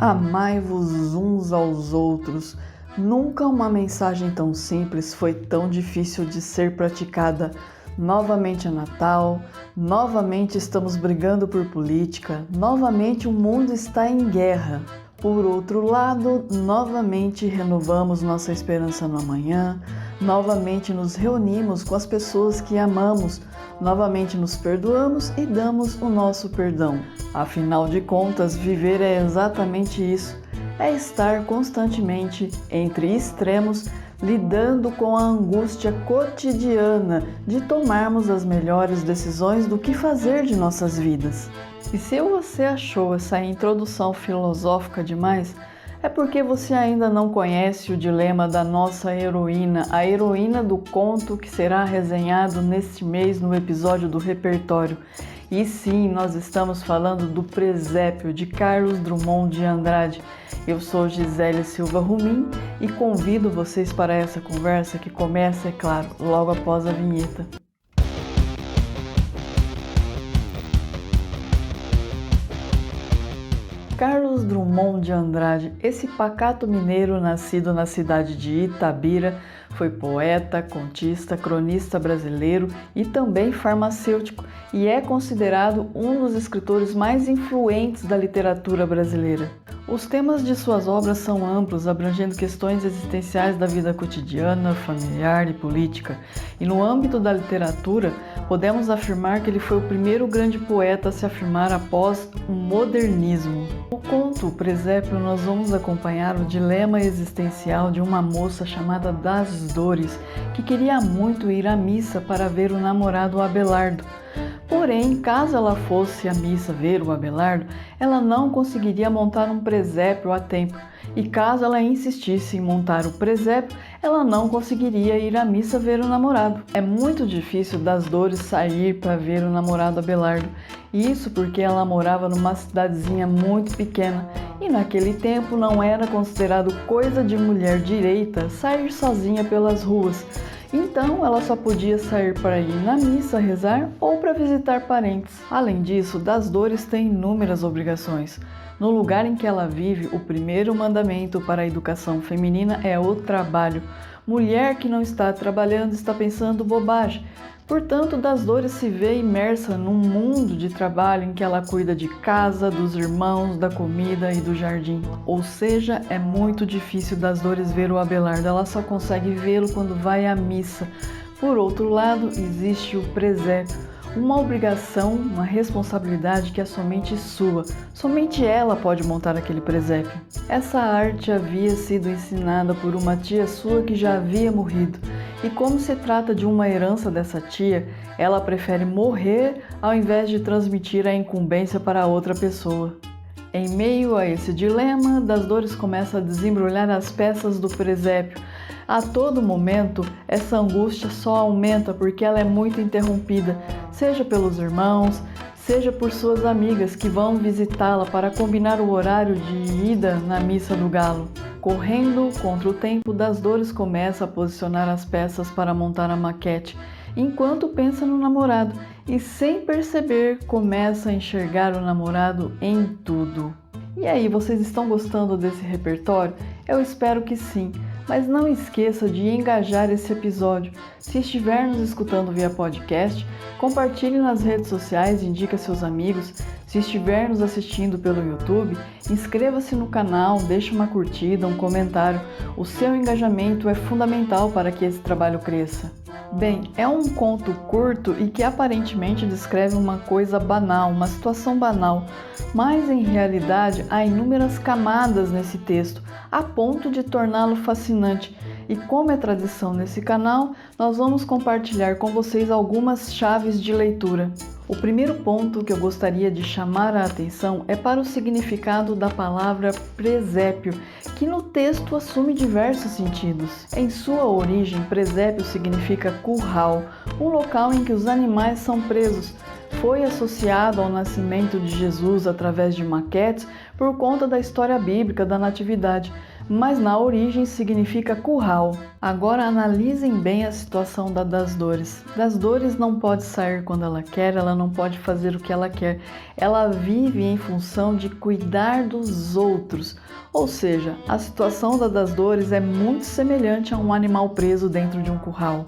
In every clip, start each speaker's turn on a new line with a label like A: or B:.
A: Amai-vos uns aos outros. Nunca uma mensagem tão simples foi tão difícil de ser praticada. Novamente é Natal, novamente estamos brigando por política, novamente o mundo está em guerra. Por outro lado, novamente renovamos nossa esperança no amanhã, novamente nos reunimos com as pessoas que amamos, novamente nos perdoamos e damos o nosso perdão. Afinal de contas, viver é exatamente isso, é estar constantemente entre extremos, lidando com a angústia cotidiana de tomarmos as melhores decisões do que fazer de nossas vidas. E se você achou essa introdução filosófica demais, é porque você ainda não conhece o dilema da nossa heroína, a heroína do conto que será resenhado neste mês no episódio do Repertório. E sim, nós estamos falando do Presépio, de Carlos Drummond de Andrade. Eu sou Gisele Silva Rumim e convido vocês para essa conversa que começa, é claro, logo após a vinheta. Carlos Drummond de Andrade, esse pacato mineiro nascido na cidade de Itabira, foi poeta, contista, cronista brasileiro e também farmacêutico e é considerado um dos escritores mais influentes da literatura brasileira. Os temas de suas obras são amplos, abrangendo questões existenciais da vida cotidiana, familiar e política. E no âmbito da literatura, podemos afirmar que ele foi o primeiro grande poeta a se afirmar após o modernismo. No conto O Presépio, nós vamos acompanhar o dilema existencial de uma moça chamada Das Dores, que queria muito ir à missa para ver o namorado Abelardo. Porém, caso ela fosse à missa ver o Abelardo, ela não conseguiria montar um presépio a tempo. E caso ela insistisse em montar o presépio, ela não conseguiria ir à missa ver o namorado. É muito difícil Das Dores sair para ver o namorado Abelardo. Isso porque ela morava numa cidadezinha muito pequena e naquele tempo não era considerado coisa de mulher direita sair sozinha pelas ruas. Então, ela só podia sair para ir na missa, rezar ou para visitar parentes. Além disso, Das Dores tem inúmeras obrigações. No lugar em que ela vive, o primeiro mandamento para a educação feminina é o trabalho. Mulher que não está trabalhando está pensando bobagem. Portanto, Das Dores se vê imersa num mundo de trabalho em que ela cuida de casa, dos irmãos, da comida e do jardim. Ou seja, é muito difícil Das Dores ver o Abelardo, ela só consegue vê-lo quando vai à missa. Por outro lado, existe o presépio, uma obrigação, uma responsabilidade que é somente sua. Somente ela pode montar aquele presépio. Essa arte havia sido ensinada por uma tia sua que já havia morrido. E como se trata de uma herança dessa tia, ela prefere morrer ao invés de transmitir a incumbência para outra pessoa. Em meio a esse dilema, Das Dores começa a desembrulhar as peças do presépio. A todo momento, essa angústia só aumenta porque ela é muito interrompida, seja pelos irmãos, seja por suas amigas que vão visitá-la para combinar o horário de ida na missa do galo. Correndo contra o tempo, Das Dores começa a posicionar as peças para montar a maquete, enquanto pensa no namorado e, sem perceber, começa a enxergar o namorado em tudo. E aí, vocês estão gostando desse repertório? Eu espero que sim. Mas não esqueça de engajar esse episódio. Se estiver nos escutando via podcast, compartilhe nas redes sociais e indique a seus amigos. Se estiver nos assistindo pelo YouTube, inscreva-se no canal, deixe uma curtida, um comentário. O seu engajamento é fundamental para que esse trabalho cresça. Bem, é um conto curto e que aparentemente descreve uma coisa banal, uma situação banal, mas em realidade há inúmeras camadas nesse texto, a ponto de torná-lo fascinante. E como é tradição nesse canal, nós vamos compartilhar com vocês algumas chaves de leitura. O primeiro ponto que eu gostaria de chamar a atenção é para o significado da palavra presépio, que no texto assume diversos sentidos. Em sua origem, presépio significa curral, um local em que os animais são presos. Foi associado ao nascimento de Jesus através de maquetes por conta da história bíblica da Natividade, mas na origem significa curral. Agora analisem bem a situação das Dores. Das Dores não pode sair quando ela quer, ela não pode fazer o que ela quer. Ela vive em função de cuidar dos outros. Ou seja, a situação das Dores é muito semelhante a um animal preso dentro de um curral.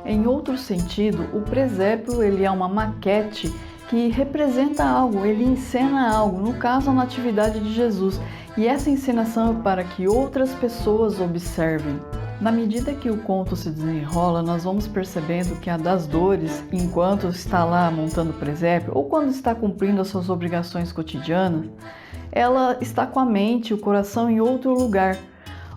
A: Em outro sentido, o presépio ele é uma maquete que representa algo, ele encena algo, no caso a Natividade de Jesus, e essa encenação é para que outras pessoas observem. Na medida que o conto se desenrola, nós vamos percebendo que a das Dores, enquanto está lá montando o presépio, ou quando está cumprindo as suas obrigações cotidianas, ela está com a mente e o coração em outro lugar.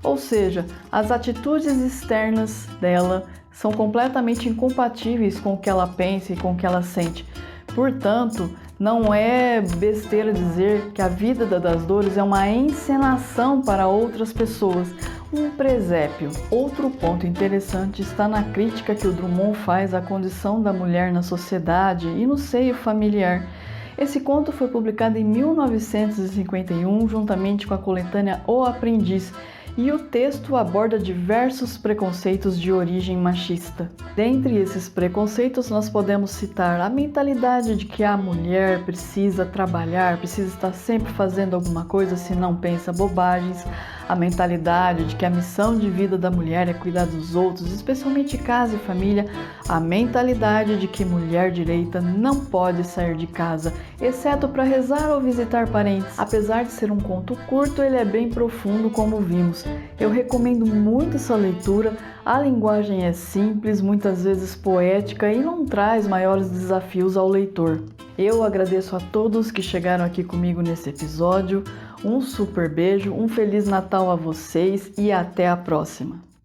A: Ou seja, as atitudes externas dela são completamente incompatíveis com o que ela pensa e com o que ela sente. Portanto, não é besteira dizer que a vida das Dores é uma encenação para outras pessoas, um presépio. Outro ponto interessante está na crítica que o Drummond faz à condição da mulher na sociedade e no seio familiar. Esse conto foi publicado em 1951, juntamente com a coletânea O Aprendiz, e o texto aborda diversos preconceitos de origem machista. Dentre esses preconceitos, nós podemos citar a mentalidade de que a mulher precisa trabalhar, precisa estar sempre fazendo alguma coisa, se não pensa bobagens, a mentalidade de que a missão de vida da mulher é cuidar dos outros, especialmente casa e família, a mentalidade de que mulher direita não pode sair de casa, exceto para rezar ou visitar parentes. Apesar de ser um conto curto, ele é bem profundo, como vimos. Eu recomendo muito essa leitura, a linguagem é simples, muitas vezes poética e não traz maiores desafios ao leitor. Eu agradeço a todos que chegaram aqui comigo nesse episódio, um super beijo, um Feliz Natal a vocês e até a próxima!